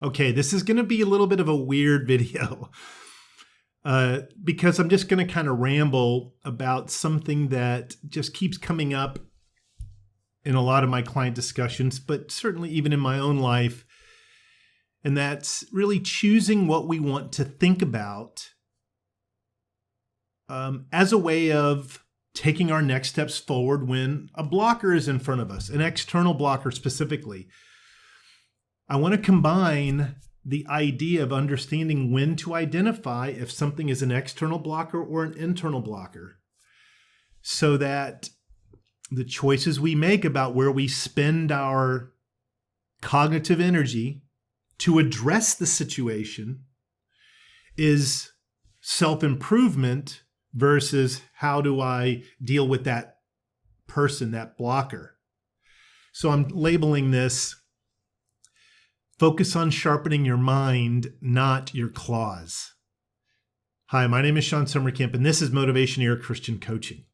Okay, this is going to be a little bit of a weird video because I'm just going to kind of ramble about something that just keeps coming up in a lot of my client discussions, but certainly even in my own life. And that's really choosing what we want to think about as a way of taking our next steps forward when a blocker is in front of us, an external blocker specifically. I want to combine the idea of understanding when to identify if something is an external blocker or an internal blocker, so that the choices we make about where we spend our cognitive energy to address the situation is self-improvement versus how do I deal with that person, that blocker. So I'm labeling this focus on sharpening your mind, not your claws. Hi, my name is Shawn Sommerkamp, and this is Motivationeer Christian Coaching.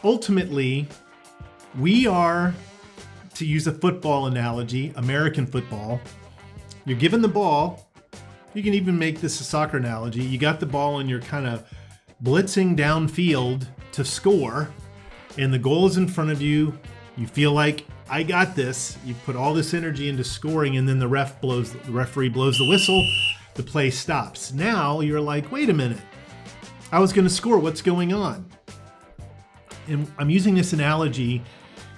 Ultimately, we are, to use a football analogy, American football, you're given the ball. You can even make this a soccer analogy. You got the ball and you're kind of blitzing downfield to score, and the goal is in front of you. You feel like, I got this. You've put all this energy into scoring, and then the referee blows the whistle. The play stops. Now you're like, wait a minute. I was going to score. What's going on? And I'm using this analogy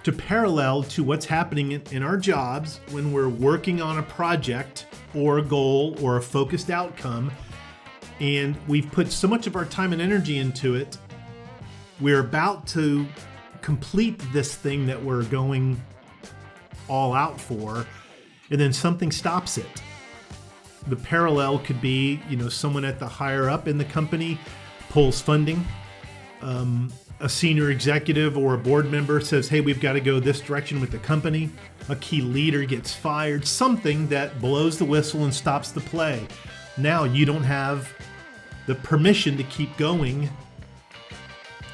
to parallel to what's happening in our jobs when we're working on a project or a goal or a focused outcome, and we've put so much of our time and energy into it. We're about to complete this thing that we're going all out for, and then something stops it. The parallel could be, someone at the higher up in the company pulls funding. A senior executive or a board member says, hey, we've got to go this direction with the company. A key leader gets fired, something that blows the whistle and stops the play. Now you don't have the permission to keep going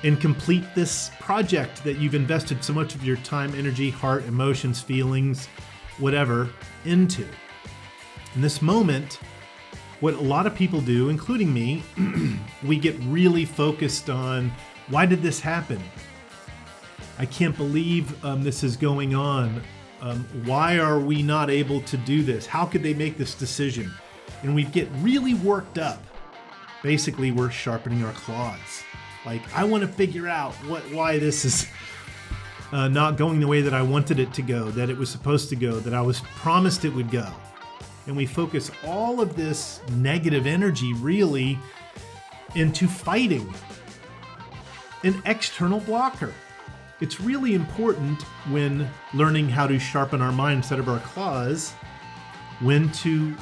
and complete this project that you've invested so much of your time, energy, heart, emotions, feelings, whatever, into. In this moment, what a lot of people do, including me, we get really focused on, why did this happen? I can't believe this is going on. Why are we not able to do this? How could they make this decision? And we get really worked up. Basically, we're sharpening our claws. Like, I want to figure out why this is not going the way that I wanted it to go, that it was supposed to go, that I was promised it would go. And we focus all of this negative energy really into fighting an external blocker. It's really important when learning how to sharpen our mind instead of our claws, when to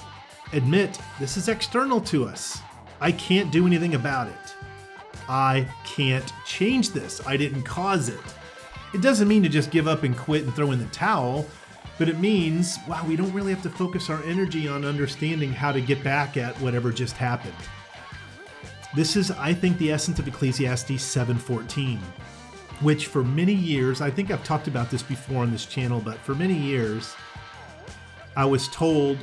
admit this is external to us. I can't do anything about it. I can't change this. I didn't cause it. It doesn't mean to just give up and quit and throw in the towel, but it means, wow, we don't really have to focus our energy on understanding how to get back at whatever just happened. This is, I think, the essence of Ecclesiastes 7:14, which for many years, I think I've talked about this before on this channel, but for many years, I was told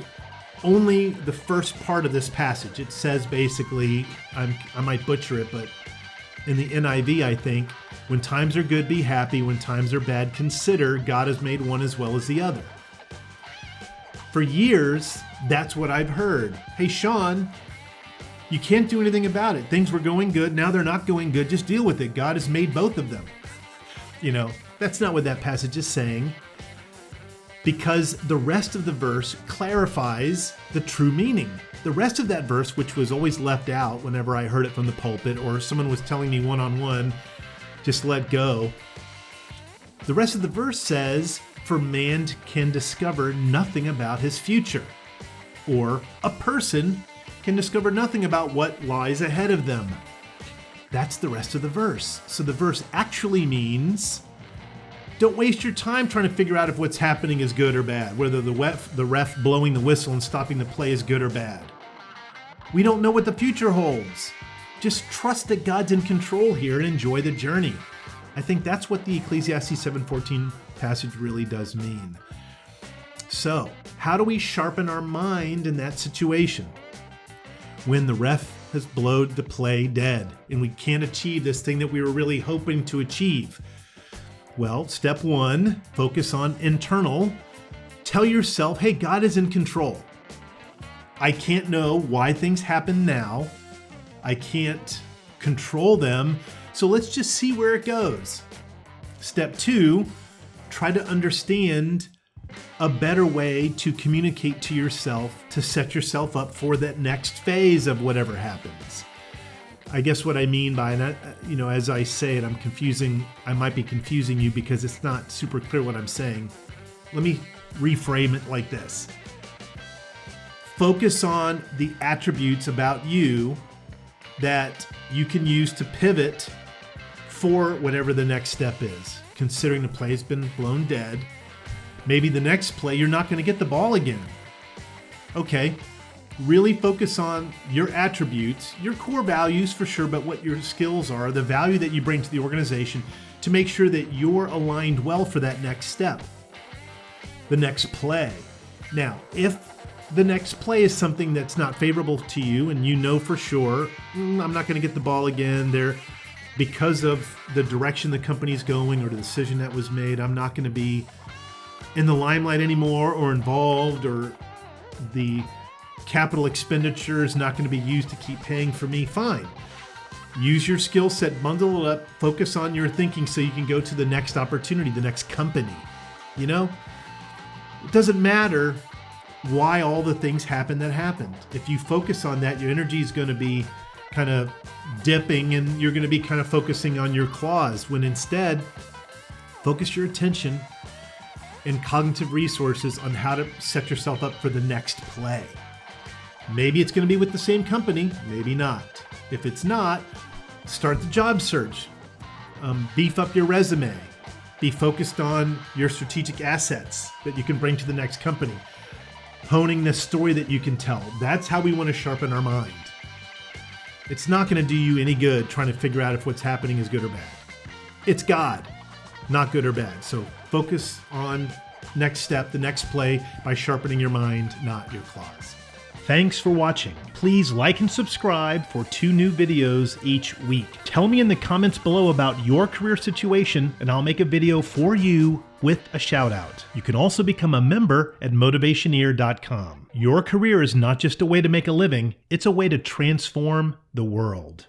only the first part of this passage. It says basically, I might butcher it, but in the NIV, I think, when times are good, be happy. When times are bad, consider God has made one as well as the other. For years, that's what I've heard. Hey, Shawn, you can't do anything about it. Things were going good. Now they're not going good. Just deal with it. God has made both of them. That's not what that passage is saying, because the rest of the verse clarifies the true meaning. The rest of that verse, which was always left out whenever I heard it from the pulpit or someone was telling me one-on-one, just let go. The rest of the verse says, for man can discover nothing about his future, or a person can discover nothing about what lies ahead of them. That's the rest of the verse. So the verse actually means Don't waste your time trying to figure out if what's happening is good or bad, whether the ref blowing the whistle and stopping the play is good or bad. We don't know what the future holds. Just trust that God's in control here and enjoy the journey. I think that's what the Ecclesiastes 7:14 passage really does mean. So, how do we sharpen our mind in that situation? When the ref has blowed the play dead and we can't achieve this thing that we were really hoping to achieve. Well, step one, focus on internal. Tell yourself, hey, God is in control. I can't know why things happen now. I can't control them. So let's just see where it goes. Step two, try to understand a better way to communicate to yourself to set yourself up for that next phase of whatever happens. I guess what I mean by that, as I say it, I might be confusing you because it's not super clear what I'm saying. Let me reframe it like this. Focus on the attributes about you that you can use to pivot for whatever the next step is. Considering the play's been blown dead, maybe the next play you're not going to get the ball again. Okay, really focus on your attributes, your core values for sure, but what your skills are, the value that you bring to the organization to make sure that you're aligned well for that next step, the next play. Now, if the next play is something that's not favorable to you and you know for sure, I'm not going to get the ball again there because of the direction the company's going or the decision that was made, I'm not going to be in the limelight anymore or involved, or the capital expenditure is not going to be used to keep paying for me. Fine. Use your skill set, bundle it up, focus on your thinking so you can go to the next opportunity, the next company. It doesn't matter why all the things happened that happened. If you focus on that, your energy is going to be kind of dipping and you're going to be kind of focusing on your claws, when instead, focus your attention and cognitive resources on how to set yourself up for the next play. Maybe it's going to be with the same company, maybe not. If it's not, start the job search. Beef up your resume. Be focused on your strategic assets that you can bring to the next company. Honing the story that you can tell. That's how we want to sharpen our mind. It's not going to do you any good trying to figure out if what's happening is good or bad. It's God, not good or bad. So focus on next step, the next play, by sharpening your mind, not your claws. Thanks for watching. Please like and subscribe for 2 new videos each week. Tell me in the comments below about your career situation and I'll make a video for you with a shout out. You can also become a member at Motivationeer.com. Your career is not just a way to make a living, it's a way to transform the world.